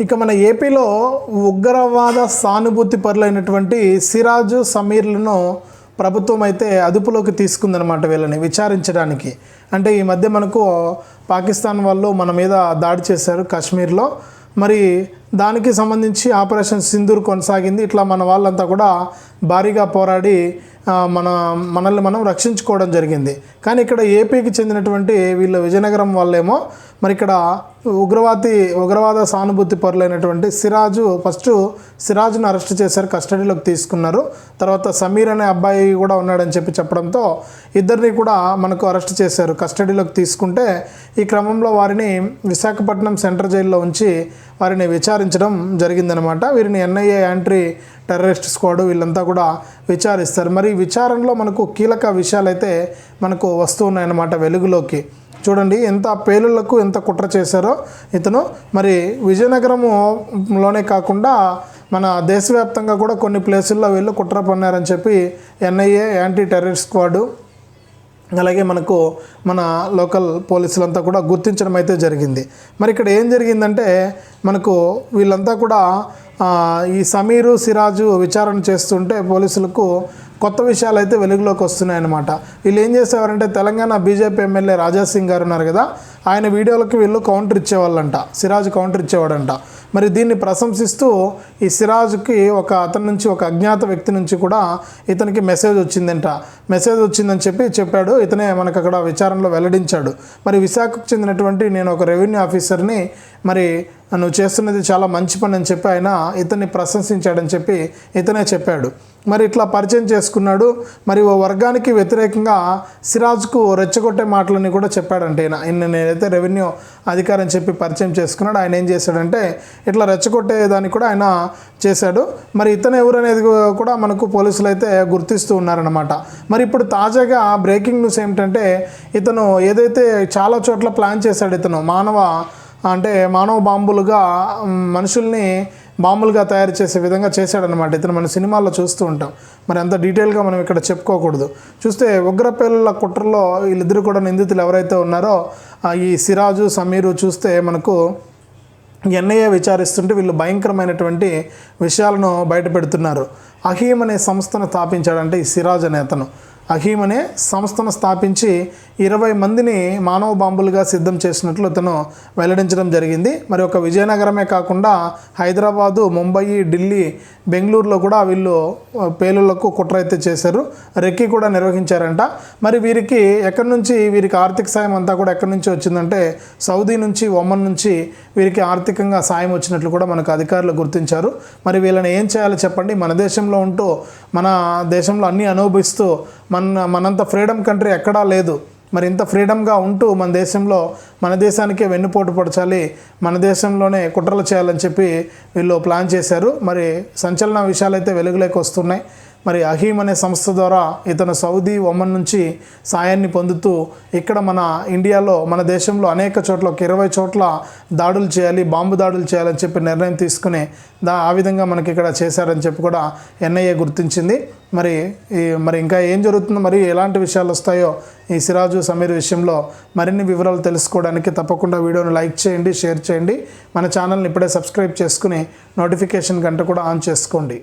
ఇక మన ఏపీలో ఉగ్రవాద సానుభూతి పరులైనటువంటి సిరాజు సమీర్లను ప్రభుత్వం అయితే అదుపులోకి తీసుకుందనమాట వీళ్ళని విచారించడానికి. అంటే ఈ మధ్య మనకు పాకిస్తాన్ వాళ్ళు మన మీద దాడి చేశారు కాశ్మీర్లో. మరి దానికి సంబంధించి ఆపరేషన్ సింధూర్ కొనసాగింది. ఇట్లా మన వాళ్ళంతా కూడా భారీగా పోరాడి మనల్ని మనం రక్షించుకోవడం జరిగింది. కానీ ఇక్కడ ఏపీకి చెందినటువంటి వీళ్ళు విజయనగరం వాళ్ళేమో మరి ఇక్కడ ఉగ్రవాద సానుభూతి పరులైనటువంటి ఫస్ట్ సిరాజ్ను అరెస్ట్ చేశారు, కస్టడీలోకి తీసుకున్నారు. తర్వాత సమీర్ అనే అబ్బాయి కూడా ఉన్నాడని చెప్పడంతో ఇద్దరిని కూడా మనకు అరెస్ట్ చేశారు, కస్టడీలోకి తీసుకుంటే ఈ క్రమంలో వారిని విశాఖపట్నం సెంట్రల్ జైల్లో ఉంచి వారిని విచారించడం జరిగిందనమాట. వీరిని ఎన్ఐఏ యాంటీ టెర్రరిస్ట్ స్క్వాడ్ వీళ్ళంతా కూడా విచారిస్తారు. మరి విచారణలో మనకు కీలక విషయాలైతే మనకు వస్తూ ఉన్నాయన్నమాట వెలుగులోకి. చూడండి ఎంత పేలుళ్లకు ఎంత కుట్ర చేశారో ఇతను. మరి విజయనగరంలోనే కాకుండా మన దేశవ్యాప్తంగా కూడా కొన్ని ప్లేసుల్లో వీళ్ళు కుట్ర పన్నారని చెప్పి ఎన్ఐఏ యాంటీ టెర్రరిస్ట్ స్క్వాడ్ అలాగే మన లోకల్ పోలీసులంతా కూడా గుర్తించడం అయితే జరిగింది. మరి ఇక్కడ ఏం జరిగిందంటే మనకు వీళ్ళంతా కూడా ఈ సమీరు సిరాజు విచారణ చేస్తుంటే పోలీసులకు కొత్త విషయాలు అయితే వెలుగులోకి వస్తున్నాయన్నమాట. వీళ్ళు ఏం చేసేవారంటే తెలంగాణ బీజేపీ ఎమ్మెల్యే రాజాసింగ్ గారు ఉన్నారు కదా, ఆయన వీడియోలకి వీళ్ళు కౌంటర్ ఇచ్చేవాళ్ళంట, సిరాజ్ కౌంటర్ ఇచ్చేవాడంట. మరి దీన్ని ప్రశంసిస్తూ ఈ సిరాజ్కి అతని నుంచి ఒక అజ్ఞాత వ్యక్తి నుంచి కూడా ఇతనికి మెసేజ్ వచ్చిందని చెప్పాడు. ఇతనే మనకు అక్కడ విచారణలో వెల్లడించాడు. మరి విశాఖకు చెందినటువంటి నేను ఒక రెవెన్యూ ఆఫీసర్ని, మరి నువ్వు చేస్తున్నది చాలా మంచి పని అని చెప్పి ఆయన ఇతన్ని ప్రశంసించాడని చెప్పి ఇతనే చెప్పాడు. మరి ఇట్లా పరిచయం చేసుకున్నాడు. మరి ఓ వర్గానికి వ్యతిరేకంగా సిరాజ్కు రెచ్చగొట్టే మాటలని కూడా చెప్పాడంటే నేనైతే రెవెన్యూ అధికారి అని చెప్పి పరిచయం చేసుకున్నాడు. ఆయన ఏం చేశాడంటే ఇట్లా రెచ్చగొట్టేదాన్ని కూడా ఆయన చేశాడు. మరి ఇతను ఎవరనేది కూడా మనకు పోలీసులు అయితే గుర్తిస్తూ ఉన్నారన్నమాట. మరి ఇప్పుడు తాజాగా బ్రేకింగ్ న్యూస్ ఏమిటంటే ఇతను ఏదైతే చాలా చోట్ల ప్లాన్ చేశాడు, ఇతను మానవ బాంబులుగా మనుషుల్ని బాంబులుగా తయారు చేసే విధంగా చేశాడనమాట. ఇతను మన సినిమాల్లో చూస్తూ ఉంటాం. మరి అంత డీటెయిల్గా మనం ఇక్కడ చెప్పుకోకూడదు. చూస్తే ఉగ్రపేలుల కుట్రలో వీళ్ళిద్దరు కూడా నిందితులు ఎవరైతే ఉన్నారో ఈ సిరాజు సమీరు చూస్తే మనకు ఎన్ఐఏ విచారిస్తుంటే వీళ్ళు భయంకరమైనటువంటి విషయాలను బయటపెడుతున్నారు. అహీమ్ అనే సంస్థను స్థాపించాడంటే ఈ సిరాజ్ అనే అతను అహీమ్ అనే సంస్థను స్థాపించి 20 మందిని మానవ బాంబులుగా సిద్ధం చేసినట్లు ఇతను వెల్లడించడం జరిగింది. మరి ఒక విజయనగరమే కాకుండా హైదరాబాదు, ముంబై, ఢిల్లీ, బెంగళూరులో కూడా వీళ్ళు పేలుళ్లకు కుట్ర అయితే చేశారు, రెక్కి కూడా నిర్వహించారంట. మరి వీరికి ఆర్థిక సాయం అంతా కూడా ఎక్కడి నుంచి వచ్చిందంటే సౌదీ నుంచి, ఒమన్ నుంచి వీరికి ఆర్థికంగా సాయం వచ్చినట్లు కూడా మనకు అధికారులు గుర్తించారు. మరి వీళ్ళని ఏం చేయాలో చెప్పండి? మన దేశంలో ఉంటూ మన దేశంలో అన్నీ అనుభవిస్తూ మనంత ఫ్రీడమ్ కంట్రీ ఎక్కడా లేదు. మరి ఇంత ఫ్రీడమ్గా ఉంటూ మన దేశానికే వెన్నుపోటు పొడచాలి, మన దేశంలోనే కుట్రలు చేయాలని చెప్పి వీళ్ళు ప్లాన్ చేశారు. మరి సంచలన విషయాలు అయితే వెలుగులోకి వస్తున్నాయి. మరి అహీమ్ అనే సంస్థ ద్వారా ఇతను సౌదీ, ఒమన్ నుంచి సాయాన్ని పొందుతూ ఇక్కడ మన ఇండియాలో, మన దేశంలో అనేక చోట్ల 20 చోట్ల దాడులు చేయాలి, బాంబు దాడులు చేయాలని చెప్పి నిర్ణయం తీసుకుని ఆ విధంగా మనకి ఇక్కడ చేశారని చెప్పి కూడా ఎన్ఐఏ గుర్తించింది. మరి ఇంకా ఏం జరుగుతుందో, మరి ఎలాంటి విషయాలు వస్తాయో ఈ సిరాజు సమీర్ విషయంలో మరిన్ని వివరాలు తెలుసుకోవడానికి తప్పకుండా వీడియోని లైక్ చేయండి, షేర్ చేయండి. మన ఛానల్ని ఇప్పుడే సబ్స్క్రైబ్ చేసుకుని నోటిఫికేషన్ గంట కూడా ఆన్ చేసుకోండి.